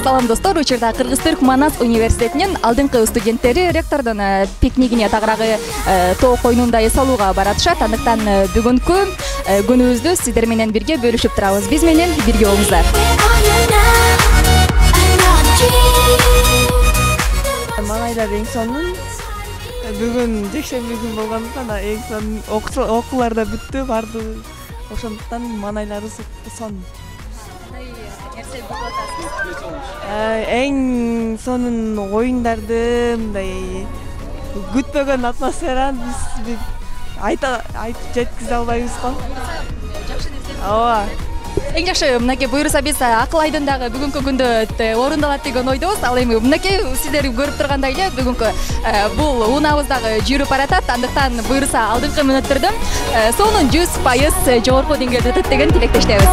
Салам достор, учурда Кыргыз Түрк Манас университетинин алдыңкы студенттери ректордун пикнигине тагыраагы тоо койнунда эс алууга баратышат. Андыктан бүгүнкү күнүбүздү сиздер менен бирге бөлүшүп турабыз. Биз менен бирге болуңуздар. Манайлар эң сонун. Бүгүн жекшемби күн болгондуктан эң сонун окуулар да бүттү, барды. Ошондуктан манайларыбыз сонун. Эң сонун оюндарды, мындай күтпөгөн атмосфераны биз айтып жеткизе албайбыз го. Ооба. Эң жакшы мынакей буюрса биз акыл айдын дагы бүгүнкү күндө орундалат деген ойдобуз. Ал эми мынакей сиздер көрүп тургандай эле бүгүнкү бул унаабыз дагы жүрүп баратат. Андыктан буюрса алдыңкы мүнөттөрдө сонун 100% жогорку деңгээлде өтөт деген тилектештебиз.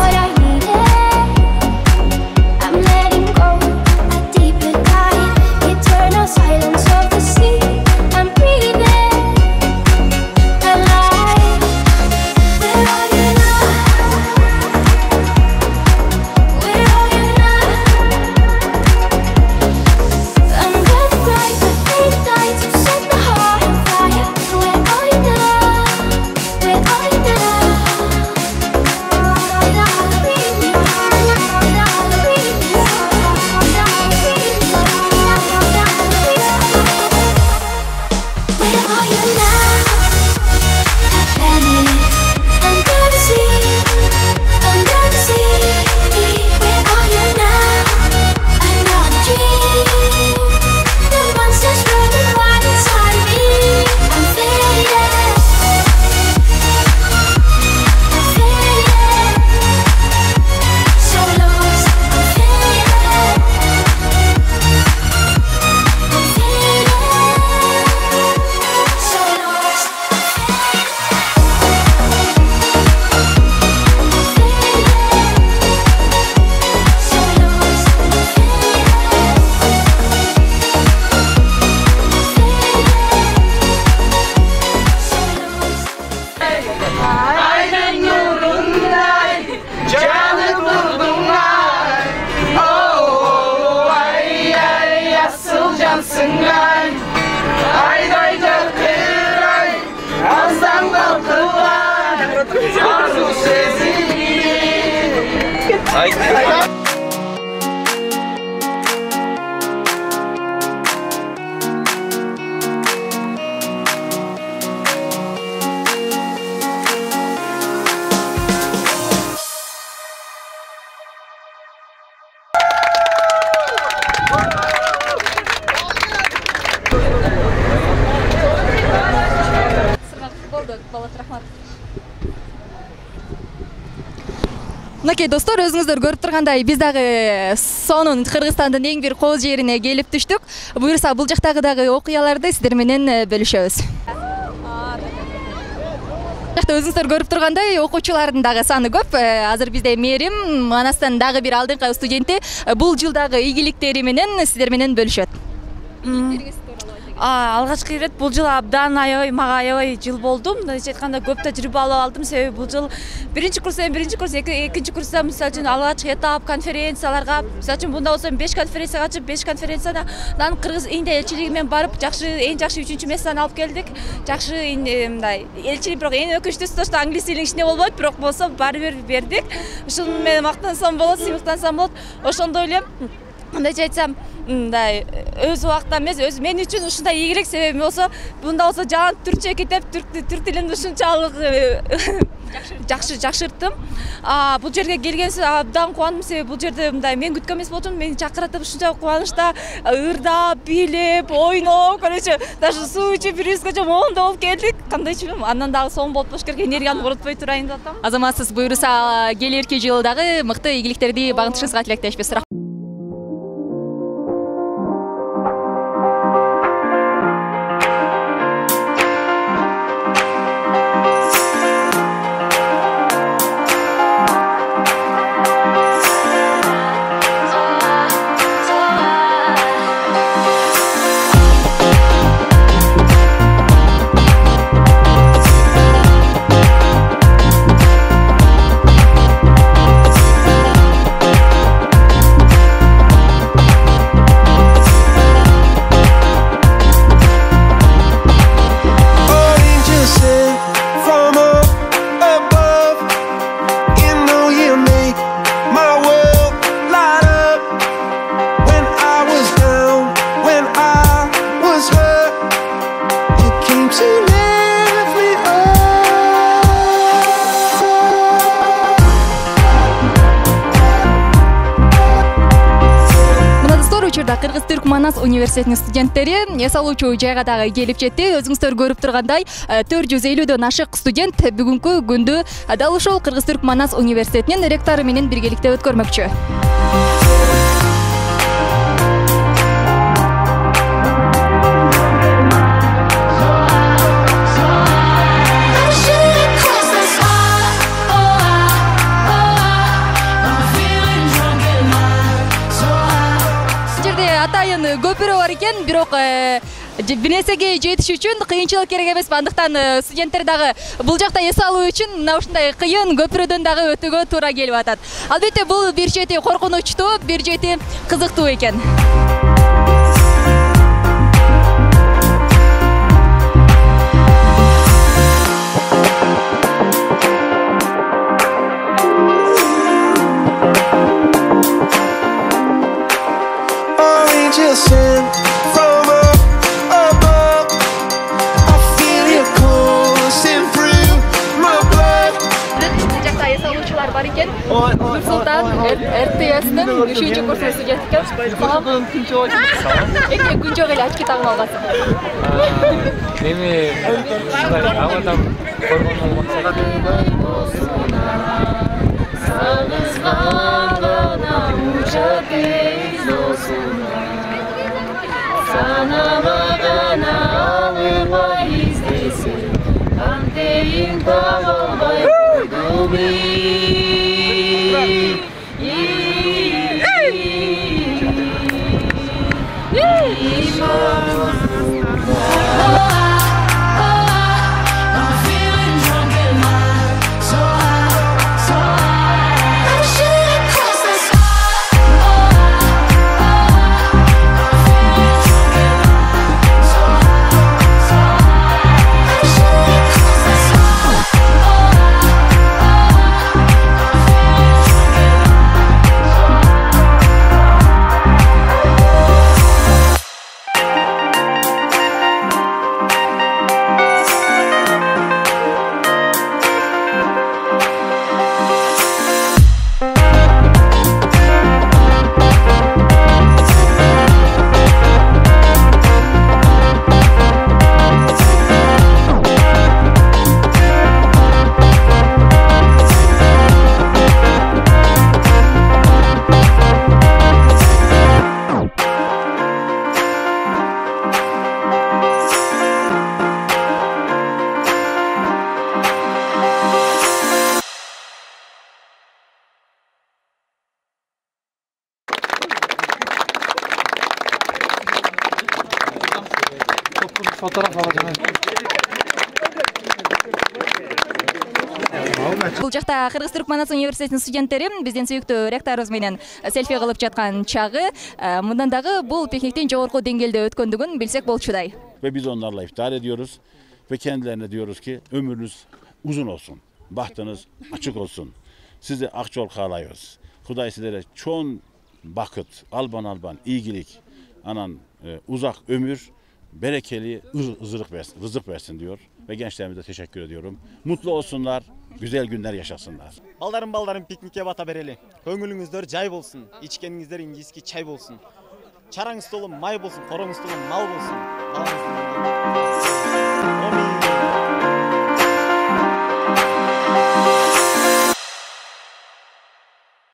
Мынакей достор, өзүңүздөр көрүп тургандай биз дагы сонун Кыргызстандын эң бир кооз жерине келип түштүк. Буюрса бул жактагы дагы окуяларды сиздер менен бөлүшөбүз. Өзүңүздөр көрүп тургандай окуучулардын дагы саны көп. Азыр бизде Мээрим Манастын дагы бир алдыңкы студенти бул жылдагы ийгиликтери менен сиздер менен бөлүшөт. Алгачкы ирет бул жыл абдан мага аябай жыл болду. Мындайча айтканда көп тажрыйба алып алдым. Себеби бул жыл биринчи курс, экинчи курста мисалы үчүн алгачкы этап конференцияларга, мисалы үчүн мында болсо 5 конференцияга чыгып, 5 конференциядан Кыргыз Индия элчилиги менен барып, эң жакшы 3-чү местени алып келдик. Жакшы мындай элчилик, бирок эң өкүнчтүүсү ошто англис тилинин ичинде болбойт, бирок болсо баары бир бердик. Ушуну менен мактансам болот, сыймыктансам болот. Ошондой эле мындайча айтсам, мындай өз убакытта эмес, өз мен үчүн ушундай ийгилик. Себеби болсо, мында болсо жан түркчө кетип, түрк тилин ушунчалык жакшырттым. Бул жерге келгенсиз абдан кубандым. Себеби бул жерде мындай мен күткөн эмес болчумун. Мени чакыртып ушунча кубанычта ырдап, бийлеп, ойноп, короче, даже суу ичип, бирибизге моондо болуп келдик. Кандайчы билем, андан дагы сонун болуп болуш керек. Энергиямды коротпой турайын деп атам. Азаматсыз буюрса келерки жылы дагы мыкты ийгиликтерди багынтышыңызга тилектешпиз. учурда Кыргыз-Түрк Манас университетинин студенттери эс алуучу жайга дагы келип жетти. Өзүңүздөр көрүп тургандай 450дөн ашык студент бүгүнкү күндү дал ушул Кыргыз-Түрк Манас университетинин ректору менен биргеликте өткөрмөкчү. Атайын көпүрө бар экен, бирок бир нерсеге жетиш үчүн кыйынчылык керек эмес. Андыктан студенттер дагы бул жакта эс алуу үчүн мына ушундай кыйын көпүрөдөн дагы өтүүгө туура келип атат. Албетте бул бир чети коркунучтуу, бир чети кызыктуу экен. Бар экен. Нурсултан РТС'нин 3-курс студенти экен. Салам. Эки күн жок эле очки тагып алгансың. Эми ушундай абадан коргонуу максаты. Fotoğraf alacağım. Бул жакта Кыргыз-Түрк Манас университетинин студенттери биздин сүйүктүү ректорубуз менен селфи кылып жаткан чагы, мындан дагы бул пикниктин жогорку деңгээлде өткөндүгүн билсек болчудай. Ve biz onlarla iftar ediyoruz ve kendilerine diyoruz ki ömrünüz uzun olsun, bahtınız açık olsun. Sizi akçol kalayıyoruz. Huday sizlere çoğun bakıt, alban, iyilik, anan uzak ömür, berekeli rızık versin diyor ve gençlerimize teşekkür ediyorum. Mutlu olsunlar, güzel günler yaşasınlar. Baldarım piknikке bata bereli. Көңүлүңүздөр жай болсун, ичкениңиздер ингиски чай болсун. Чараңыз толы май болсун, короңуз толы мал болсун.